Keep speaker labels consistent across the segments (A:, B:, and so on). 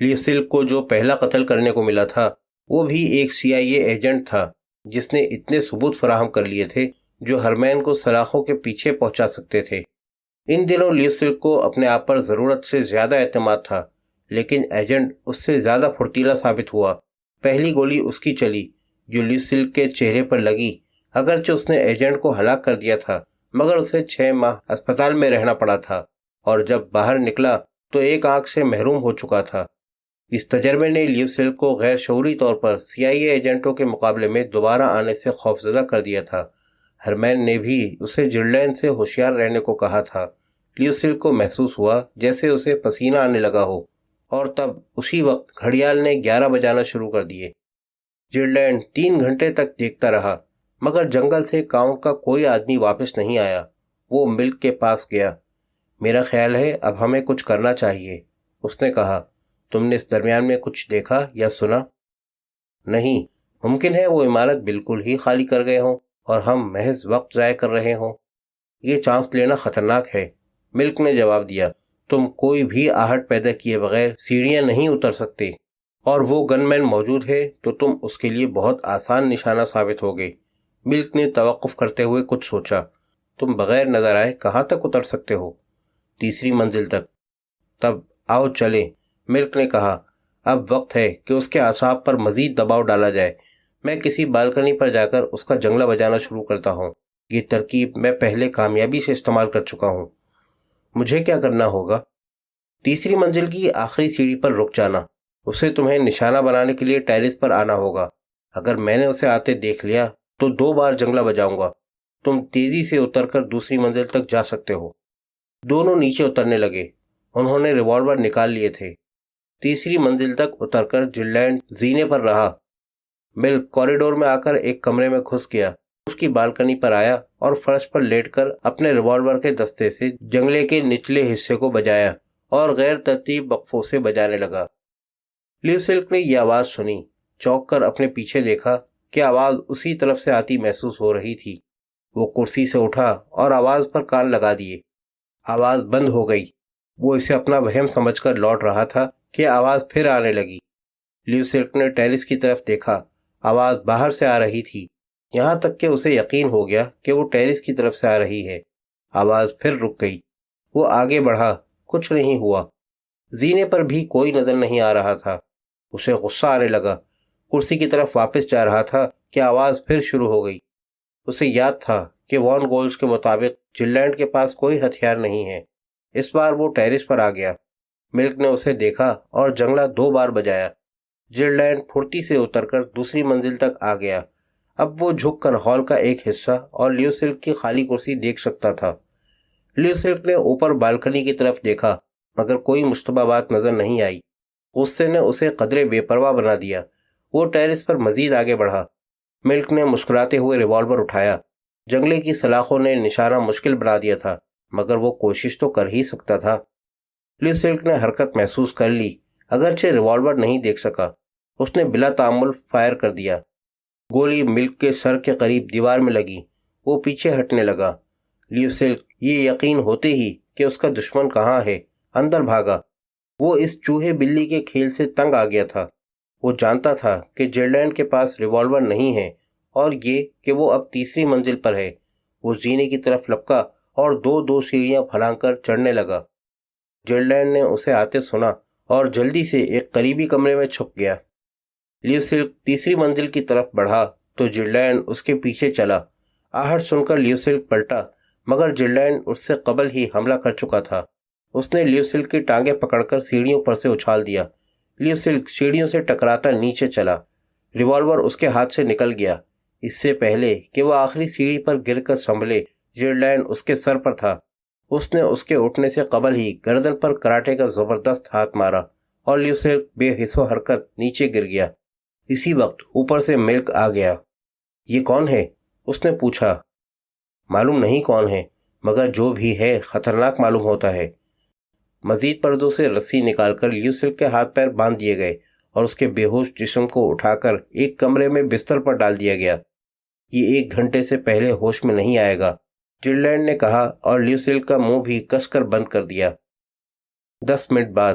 A: لیو silk کو جو پہلا قتل کرنے کو ملا تھا وہ بھی ایک CIA ایجنٹ تھا جس نے اتنے ثبوت فراہم کر لیے تھے جو ہرمین کو سلاخوں کے پیچھے پہنچا سکتے تھے۔ ان دنوں لیو سلک کو اپنے آپ پر ضرورت سے زیادہ اعتماد تھا، لیکن ایجنٹ اس سے زیادہ پھرتیلا ثابت ہوا۔ پہلی گولی اس کی چلی جو لیو سلک کے چہرے پر لگی۔ اگرچہ اس نے ایجنٹ کو ہلاک کر دیا تھا مگر اسے 6 ماہ اسپتال میں رہنا پڑا تھا اور جب باہر نکلا تو ایک آنکھ سے محروم ہو چکا تھا۔ اس تجربے نے لیو سلک کو غیر شعوری طور پر CIA ایجنٹوں کے مقابلے میں دوبارہ آنے سے خوفزدہ کر دیا تھا۔ ہرمین نے بھی اسے جرلین سے ہوشیار رہنے کو کہا تھا۔ لیو سلک کو محسوس ہوا جیسے اسے پسینہ آنے لگا ہو، اور تب اسی وقت گھڑیال نے 11 بجانا شروع کر دیے۔ جرلین 3 گھنٹے تک دیکھتا رہا مگر جنگل سے کاؤنٹ کا کوئی آدمی واپس نہیں آیا۔ وہ ملک کے پاس گیا۔ میرا خیال ہے اب ہمیں کچھ کرنا چاہیے، اس نے کہا۔ تم نے اس درمیان میں کچھ دیکھا یا سنا؟ نہیں، ممکن ہے وہ عمارت بالکل ہی خالی کر گئے ہوں اور ہم محض وقت ضائع کر رہے ہوں۔ یہ چانس لینا خطرناک ہے، ملک نے جواب دیا۔ تم کوئی بھی آہٹ پیدا کیے بغیر سیڑھیاں نہیں اتر سکتے، اور وہ گن مین موجود ہے تو تم اس کے لیے بہت آسان نشانہ ثابت ہوگے۔ ملک نے توقف کرتے ہوئے کچھ سوچا۔ تم بغیر نظر آئے کہاں تک اتر سکتے ہو؟ 3ری منزل تک۔ تب آؤ چلیں، ملک نے کہا۔ اب وقت ہے کہ اس کے اعصاب پر مزید دباؤ ڈالا جائے۔ میں کسی بالکنی پر جا کر اس کا جنگلہ بجانا شروع کرتا ہوں۔ یہ ترکیب میں پہلے کامیابی سے استعمال کر چکا ہوں۔ مجھے کیا کرنا ہوگا؟ 3ری منزل کی آخری سیڑھی پر رک جانا۔ اسے تمہیں نشانہ بنانے کے لیے ٹیرس پر آنا ہوگا۔ اگر میں نے اسے آتے دیکھ لیا تو 2 بار جنگلہ بجاؤں گا۔ تم تیزی سے اتر کر 2ری منزل تک جا سکتے ہو۔ دونوں نیچے اترنے لگے۔ انہوں نے ریوالور نکال لیے تھے۔ 3ری منزل تک اتر کر جرلین زینے پر رہا۔ ملک کوریڈور میں آ کر ایک کمرے میں گھس گیا۔ اس کی بالکنی پر آیا اور فرش پر لیٹ کر اپنے ریوالور کے دستے سے جنگلے کے نچلے حصے کو بجایا اور غیر ترتیب وقفوں سے بجانے لگا۔ لیو سلک نے یہ آواز سنی۔ چونک کر اپنے پیچھے دیکھا کہ آواز اسی طرف سے آتی محسوس ہو رہی تھی۔ وہ کرسی سے اٹھا اور آواز پر کان لگا دیے۔ آواز بند ہو گئی۔ وہ اسے اپنا وہم سمجھ کر لوٹ رہا تھا کہ آواز پھر آنے لگی۔ لیو سلک نے ٹیرس کی طرف دیکھا۔ آواز باہر سے آ رہی تھی، یہاں تک کہ اسے یقین ہو گیا کہ وہ ٹیرس کی طرف سے آ رہی ہے۔ آواز پھر رک گئی۔ وہ آگے بڑھا، کچھ نہیں ہوا۔ زینے پر بھی کوئی نظر نہیں آ رہا تھا۔ اسے غصہ آنے لگا۔ کرسی کی طرف واپس جا رہا تھا کہ آواز پھر شروع ہو گئی۔ اسے یاد تھا کہ وان گولز کے مطابق جرلینڈ کے پاس کوئی ہتھیار نہیں ہے۔ اس بار وہ ٹیرس پر آ گیا۔ ملک نے اسے دیکھا اور جنگلہ 2 بار بجایا۔ جرلینڈ پھرتی سے اتر کر 2ری منزل تک آ گیا۔ اب وہ جھک کر ہال کا ایک حصہ اور لیو سلک کی خالی کرسی دیکھ سکتا تھا۔ لیو سلک نے اوپر بالکنی کی طرف دیکھا مگر کوئی مشتبہ بات نظر نہیں آئی۔ غصے نے اسے قدرے بے پرواہ بنا دیا۔ وہ ٹیرس پر مزید آگے بڑھا۔ ملک نے مسکراتے ہوئے ریوالور اٹھایا۔ جنگلے کی سلاخوں نے نشانہ مشکل بنا دیا تھا مگر وہ کوشش تو کر ہی سکتا تھا۔ لیو سلک نے حرکت محسوس کر لی، اگرچہ ریوالور نہیں دیکھ سکا۔ اس نے بلا تعمل فائر کر دیا۔ گولی ملک کے سر کے قریب دیوار میں لگی۔ وہ پیچھے ہٹنے لگا۔ لیو سلک یہ یقین ہوتے ہی کہ اس کا دشمن کہاں ہے اندر بھاگا۔ وہ اس چوہے بلی کے کھیل سے تنگ آ گیا تھا۔ وہ جانتا تھا کہ جرلینڈ کے پاس ریوالور نہیں ہے اور یہ کہ وہ اب 3ری منزل پر ہے۔ وہ زینے کی طرف لپکا اور 2 سیڑھیاں پھلانگ کر چڑھنے لگا۔ جرلینڈ نے اسے آتے سنا اور جلدی سے ایک قریبی کمرے میں چھپ گیا۔ لیو سلک 3ری منزل کی طرف بڑھا تو جرلینڈ اس کے پیچھے چلا۔ آہٹ سن کر لیو سلک پلٹا مگر جرلینڈ اس سے قبل ہی حملہ کر چکا تھا۔ اس نے لیو سلک کی ٹانگیں پکڑ کر سیڑھیوں پر سے اچھال دیا۔ لیو سلک سیڑھیوں سے ٹکراتا نیچے چلا۔ ریوالور اس کے ہاتھ سے نکل گیا۔ اس سے پہلے کہ وہ آخری سیڑھی پر گر کر سنبھلے، جرلینڈ اس کے سر پر تھا۔ اس نے اس کے اٹھنے سے قبل ہی گردن پر کراٹے کا زبردست ہاتھ مارا اور لیو سلک بے حس و حرکت نیچے گر گیا۔ اسی وقت اوپر سے ملک آ گیا۔ یہ کون ہے؟ اس نے پوچھا۔ معلوم نہیں کون ہے مگر جو بھی ہے خطرناک معلوم ہوتا ہے۔ مزید پردوں سے رسی نکال کر لیو سلک کے ہاتھ پیر باندھ دیے گئے اور اس کے بے ہوش جسم کو اٹھا کر ایک کمرے میں بستر پر ڈال دیا گیا۔ یہ 1 گھنٹے سے پہلے ہوش میں نہیں آئے گا، جرلینڈ نے کہا اور لیو سلک کا منہ بھی کس کر بند کر دیا۔ 10 منٹ بعد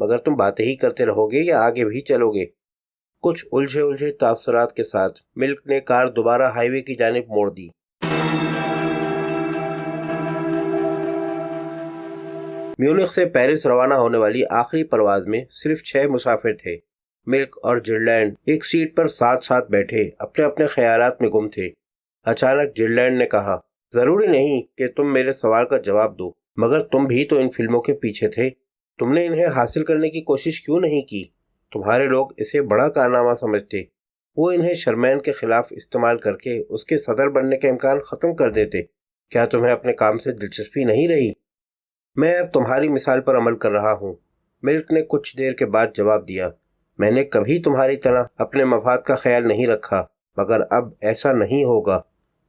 A: مگر تم باتیں ہی کرتے رہو گے یا آگے بھی چلو گے؟ کچھ الجھے الجھے تاثرات کے ساتھ ملک نے کار دوبارہ ہائی وے کی جانب موڑ دی۔ میونخ سے پیرس روانہ ہونے والی آخری پرواز میں صرف 6 مسافر تھے۔ ملک اور جرلینڈ ایک سیٹ پر ساتھ ساتھ بیٹھے اپنے اپنے خیالات میں گم تھے۔ اچانک جرلینڈ نے کہا، ضروری نہیں کہ تم میرے سوال کا جواب دو، مگر تم بھی تو ان فلموں کے پیچھے تھے، تم نے انہیں حاصل کرنے کی کوشش کیوں نہیں کی؟ تمہارے لوگ اسے بڑا کارنامہ سمجھتے، وہ انہیں شرمین کے خلاف استعمال کر کے اس کے صدر بننے کا امکان ختم کر دیتے۔ کیا تمہیں اپنے کام سے دلچسپی نہیں رہی؟ میں اب تمہاری مثال پر عمل کر رہا ہوں، ملک نے کچھ دیر کے بعد جواب دیا۔ میں نے کبھی تمہاری طرح اپنے مفاد کا خیال نہیں رکھا، مگر اب ایسا نہیں ہوگا۔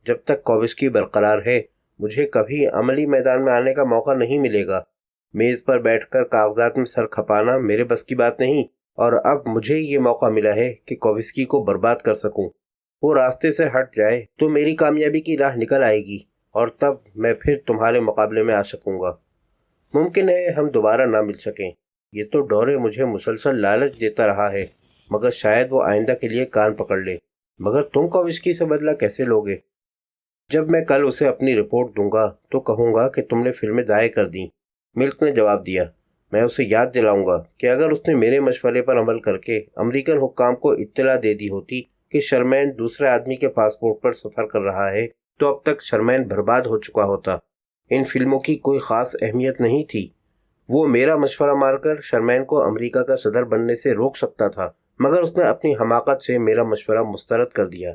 A: جب تک کووسکی برقرار ہے مجھے کبھی عملی میدان میں آنے کا موقع نہیں ملے گا۔ میز پر بیٹھ کر کاغذات میں سر کھپانا میرے بس کی بات نہیں، اور اب مجھے یہ موقع ملا ہے کہ کووسکی کو برباد کر سکوں۔ وہ راستے سے ہٹ جائے تو میری کامیابی کی راہ نکل آئے گی، اور تب میں پھر تمہارے مقابلے میں آ سکوں گا۔ ممکن ہے ہم دوبارہ نہ مل سکیں۔ یہ تو ڈورے مجھے مسلسل لالچ دیتا رہا ہے، مگر شاید وہ آئندہ کے لیے کان پکڑ لے۔ مگر تم کووسکی سے بدلہ کیسے لوگے؟ جب میں کل اسے اپنی رپورٹ دوں گا تو کہوں گا کہ تم نے فلمیں ضائع کر دیں، ملک نے جواب دیا۔ میں اسے یاد دلاؤں گا کہ اگر اس نے میرے مشورے پر عمل کر کے امریکن حکام کو اطلاع دے دی ہوتی کہ شرمین دوسرے آدمی کے پاسپورٹ پر سفر کر رہا ہے تو اب تک شرمین برباد ہو چکا ہوتا۔ ان فلموں کی کوئی خاص اہمیت نہیں تھی۔ وہ میرا مشورہ مار کر شرمین کو امریکہ کا صدر بننے سے روک سکتا تھا، مگر اس نے اپنی حماقت سے میرا مشورہ مسترد کر دیا۔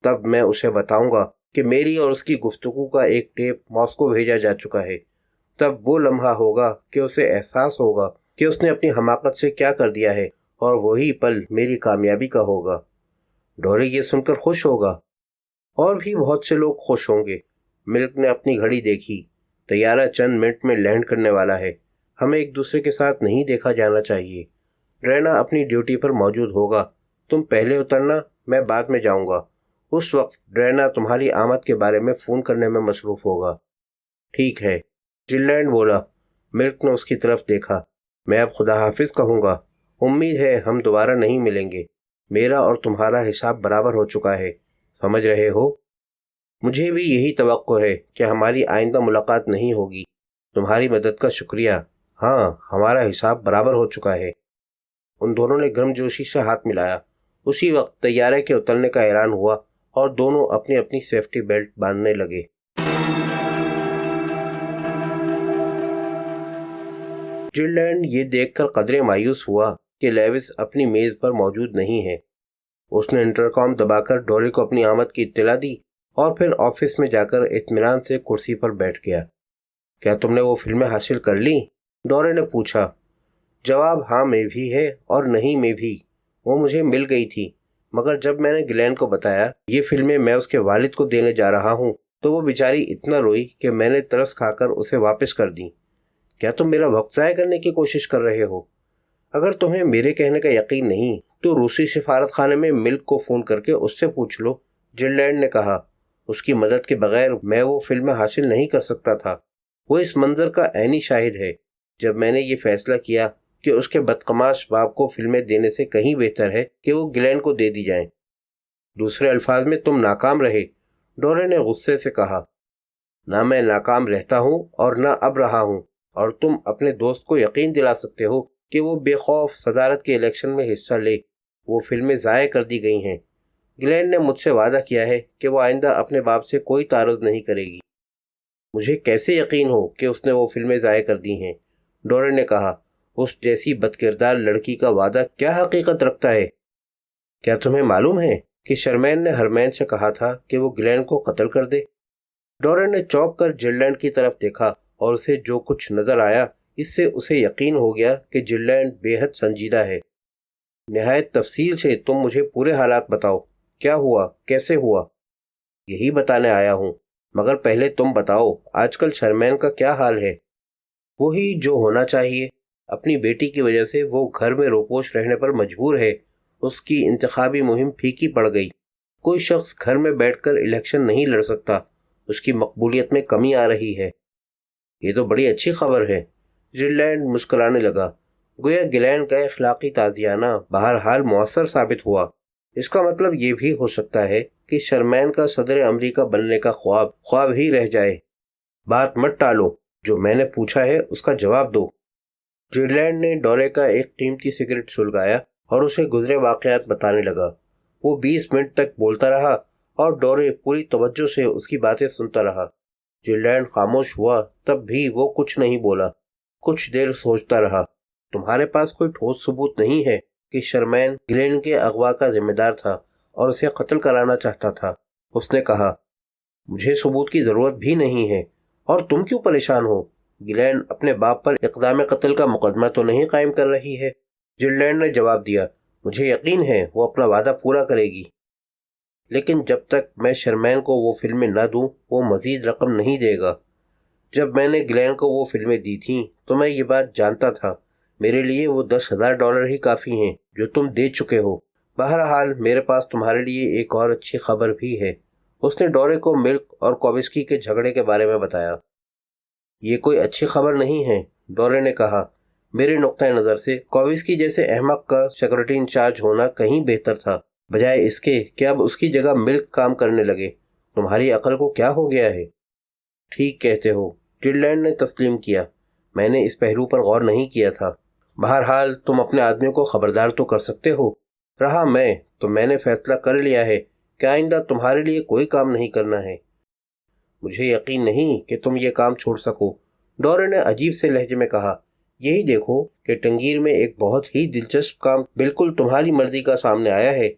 A: تب میں اسے بتاؤں گا کہ میری اور اس کی گفتگو کا ایک ٹیپ ماسکو بھیجا جا چکا ہے۔ تب وہ لمحہ ہوگا کہ اسے احساس ہوگا کہ اس نے اپنی حماقت سے کیا کر دیا ہے، اور وہی پل میری کامیابی کا ہوگا۔ ڈورے یہ سن کر خوش ہوگا، اور بھی بہت سے لوگ خوش ہوں گے۔ ملک نے اپنی گھڑی دیکھی۔ طیارہ چند منٹ میں لینڈ کرنے والا ہے، ہمیں ایک دوسرے کے ساتھ نہیں دیکھا جانا چاہیے۔ رینا اپنی ڈیوٹی پر موجود ہوگا، تم پہلے اترنا، میں بعد میں جاؤں گا۔ اس وقت رینا تمہاری آمد کے بارے میں فون کرنے میں مصروف ہوگا۔ ٹھیک ہے، جرلینڈ بولا۔ ملک نے اس کی طرف دیکھا۔ میں اب خدا حافظ کہوں گا۔ امید ہے ہم دوبارہ نہیں ملیں گے۔ میرا اور تمہارا حساب برابر ہو چکا ہے، سمجھ رہے ہو؟ مجھے بھی یہی توقع ہے کہ ہماری آئندہ ملاقات نہیں ہوگی۔ تمہاری مدد کا شکریہ۔ ہاں، ہمارا حساب برابر ہو چکا ہے۔ ان دونوں نے گرم جوشی سے ہاتھ ملایا۔ اسی وقت طیارے کے اترنے کا اعلان ہوا اور دونوں اپنی اپنی سیفٹی بیلٹ باندھنے لگے۔ جرلینڈ یہ دیکھ کر قدرے مایوس ہوا کہ لیوس اپنی میز پر موجود نہیں ہے۔ اس نے انٹرکام دبا کر ڈورے کو اپنی آمد کی اطلاع دی اور پھر آفس میں جا کر اطمینان سے کرسی پر بیٹھ گیا۔ کیا تم نے وہ فلمیں حاصل کر لیں؟ ڈورے نے پوچھا۔ جواب ہاں میں بھی ہے اور نہیں میں بھی۔ وہ مجھے مل گئی تھی، مگر جب میں نے گلین کو بتایا یہ فلمیں میں اس کے والد کو دینے جا رہا ہوں تو وہ بیچاری اتنا روئی کہ میں نے ترس کھا کر اسے واپس کر دیں۔ کیا تم میرا وقت ضائع کرنے کی کوشش کر رہے ہو؟ اگر تمہیں میرے کہنے کا یقین نہیں تو روسی سفارت خانے میں ملک کو فون کر کے اس سے پوچھ لو، جرلینڈ نے کہا۔ اس کی مدد کے بغیر میں وہ فلمیں حاصل نہیں کر سکتا تھا۔ وہ اس منظر کا عینی شاہد ہے۔ جب میں نے یہ فیصلہ کیا کہ اس کے بدقماش باپ کو فلمیں دینے سے کہیں بہتر ہے کہ وہ گلین کو دے دی جائیں۔ دوسرے الفاظ میں تم ناکام رہے، ڈورے نے غصے سے کہا۔ نہ میں ناکام رہتا ہوں اور نہ اب رہا ہوں، اور تم اپنے دوست کو یقین دلا سکتے ہو کہ وہ بے خوف صدارت کے الیکشن میں حصہ لے۔ وہ فلمیں ضائع کر دی گئی ہیں۔ گلین نے مجھ سے وعدہ کیا ہے کہ وہ آئندہ اپنے باپ سے کوئی تعارض نہیں کرے گی۔ مجھے کیسے یقین ہو کہ اس نے وہ فلمیں ضائع کر دی ہیں؟ ڈورے نے کہا۔ اس جیسی بدکردار لڑکی کا وعدہ کیا حقیقت رکھتا ہے؟ کیا تمہیں معلوم ہے کہ شرمین نے ہرمین سے کہا تھا کہ وہ گلین کو قتل کر دے؟ ڈورے نے چونک کر جرلینڈ کی طرف دیکھا اور اسے جو کچھ نظر آیا اس سے اسے یقین ہو گیا کہ جرلینڈ بے حد سنجیدہ ہے۔ نہایت تفصیل سے تم مجھے پورے حالات بتاؤ، کیا ہوا، کیسے ہوا؟ یہی بتانے آیا ہوں، مگر پہلے تم بتاؤ آج کل شرمین کا کیا حال ہے؟ وہی جو ہونا چاہیے۔ اپنی بیٹی کی وجہ سے وہ گھر میں روپوش رہنے پر مجبور ہے۔ اس کی انتخابی مہم پھیکی پڑ گئی۔ کوئی شخص گھر میں بیٹھ کر الیکشن نہیں لڑ سکتا۔ اس کی مقبولیت میں کمی آ رہی ہے۔ یہ تو بڑی اچھی خبر ہے۔ جرلینڈ مسکرانے لگا۔ گویا گلینڈ کا اخلاقی تازیانہ بہرحال مؤثر ثابت ہوا۔ اس کا مطلب یہ بھی ہو سکتا ہے کہ شرمین کا صدر امریکہ بننے کا خواب ہی رہ جائے۔ بات مت ٹالو، جو میں نے پوچھا ہے اس کا جواب دو۔ جیلینڈ نے ڈورے کا ایک قیمتی سگریٹ سلگایا اور اسے گزرے واقعات بتانے لگا۔ وہ 20 منٹ تک بولتا رہا اور ڈورے پوری توجہ سے اس کی باتیں سنتا رہا۔ جیلینڈ خاموش ہوا، تب بھی وہ کچھ نہیں بولا۔ کچھ دیر سوچتا رہا۔ تمہارے پاس کوئی ٹھوس ثبوت نہیں ہے کہ شرمین گلینڈ کے اغوا کا ذمہ دار تھا اور اسے قتل کرانا چاہتا تھا؟ اس نے کہا۔ مجھے ثبوت کی ضرورت بھی نہیں ہے، اور تم کیوں پریشان ہو؟ گلینڈ اپنے باپ پر اقدام قتل کا مقدمہ تو نہیں قائم کر رہی ہے؟ جیلینڈ نے جواب دیا۔ مجھے یقین ہے وہ اپنا وعدہ پورا کرے گی، لیکن جب تک میں شرمین کو وہ فلمیں نہ دوں وہ مزید رقم نہیں دے گا۔ جب میں نے گلینڈ کو وہ فلمیں دی تھیں تو میں یہ بات جانتا تھا۔ میرے لیے وہ $10,000 ہی کافی ہیں جو تم دے چکے ہو۔ بہرحال میرے پاس تمہارے لیے ایک اور اچھی خبر بھی ہے۔ اس نے ڈورے کو ملک اور کوبسکی کے جھگڑے کے بارے میں بتایا۔ یہ کوئی اچھی خبر نہیں ہے، ڈورے نے کہا۔ میرے نقطہ نظر سے کوبسکی جیسے احمق کا سیکورٹی انچارج ہونا کہیں بہتر تھا، بجائے اس کے کہ اب اس کی جگہ ملک کام کرنے لگے۔ تمہاری عقل کو کیا ہو گیا ہے؟ ٹھیک کہتے ہو، جیلینڈ نے تسلیم کیا۔ میں نے اس پہلو پر غور نہیں کیا تھا۔ بہرحال تم اپنے آدمیوں کو خبردار تو کر سکتے ہو۔ رہا میں نے فیصلہ کر لیا ہے کہ آئندہ تمہارے لیے کوئی کام نہیں کرنا ہے۔ مجھے یقین نہیں کہ تم یہ کام چھوڑ سکو، ڈورے نے عجیب سے لہجے میں کہا۔ یہی دیکھو کہ ٹنگیر میں ایک بہت ہی دلچسپ کام بالکل تمہاری مرضی کا سامنے آیا ہے۔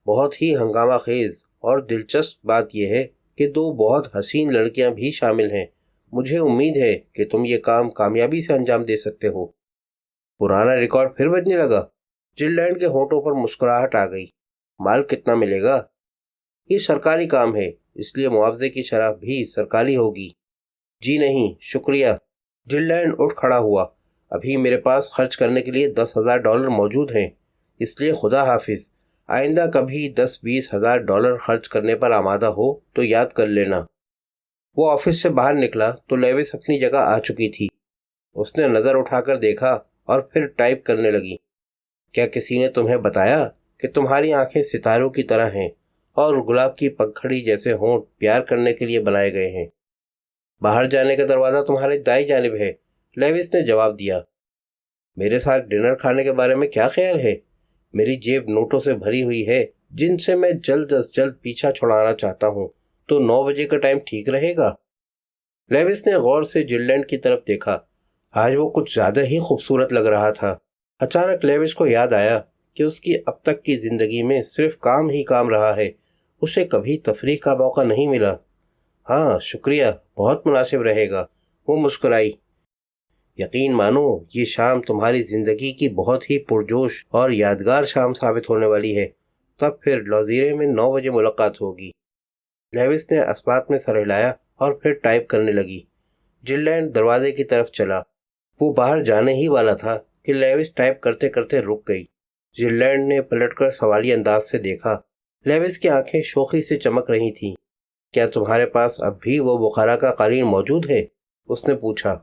A: بہت ہی ہنگامہ خیز اور دلچسپ بات یہ ہے کہ 2 بہت حسین لڑکیاں بھی شامل ہیں۔ مجھے امید ہے کہ تم یہ کام کامیابی سے انجام دے سکتے ہو۔ پرانا ریکارڈ پھر بجنے لگا۔ جیلینڈ کے ہونٹوں پر مسکراہٹ آ گئی۔ مال کتنا ملے گا؟ یہ سرکاری کام ہے، اس لیے معاوضے کی شرح بھی سرکاری ہوگی۔ جی نہیں، شکریہ۔ جیلینڈ اٹھ کھڑا ہوا۔ ابھی میرے پاس خرچ کرنے کے لیے $10,000 موجود ہیں، اس لیے خدا حافظ۔ آئندہ کبھی $10-20 خرچ کرنے پر آمادہ ہو تو یاد کر لینا۔ وہ آفس سے باہر نکلا تو لیوس اپنی جگہ آ چکی تھی۔ اس نے نظر اٹھا کر دیکھا اور پھر ٹائپ کرنے لگی۔ کیا کسی نے تمہیں بتایا کہ تمہاری آنکھیں ستاروں کی طرح ہیں اور گلاب کی پگڑی جیسے ہونٹ پیار کرنے کے لیے بنائے گئے ہیں؟ باہر جانے کا دروازہ تمہارے دائیں جانب ہے، لیوس نے جواب دیا۔ میرے ساتھ ڈنر کھانے کے بارے میں کیا خیال ہے؟ میری جیب نوٹوں سے بھری ہوئی ہے جن سے میں جلد از جلد پیچھا چھڑانا چاہتا ہوں، تو 9 بجے کا ٹائم ٹھیک رہے گا؟ لیوس نے غور سے جیلینڈ کی طرف دیکھا۔ آج وہ کچھ زیادہ ہی خوبصورت لگ رہا تھا۔ اچانک لیوس کو یاد آیا کہ اس کی اب تک کی زندگی میں صرف کام ہی کام رہا ہے، اسے کبھی تفریح کا موقع نہیں ملا۔ ہاں شکریہ، بہت مناسب رہے گا، وہ مسکرائی۔ یقین مانو یہ شام تمہاری زندگی کی بہت ہی پرجوش اور یادگار شام ثابت ہونے والی ہے۔ تب پھر لوزیرے میں 9 بجے ملاقات ہوگی۔ لیوس نے اسبات میں سر ہلایا اور پھر ٹائپ کرنے لگی۔ جیلینڈ دروازے کی طرف چلا۔ وہ باہر جانے ہی والا تھا کہ لیوس ٹائپ کرتے کرتے رک گئی۔ جیلینڈ نے پلٹ کر سوالیہ انداز سے دیکھا۔ لیوس کی آنکھیں شوخی سے چمک رہی تھیں۔ کیا تمہارے پاس اب بھی وہ بخارا کا قالین موجود ہے؟ اس نے پوچھا۔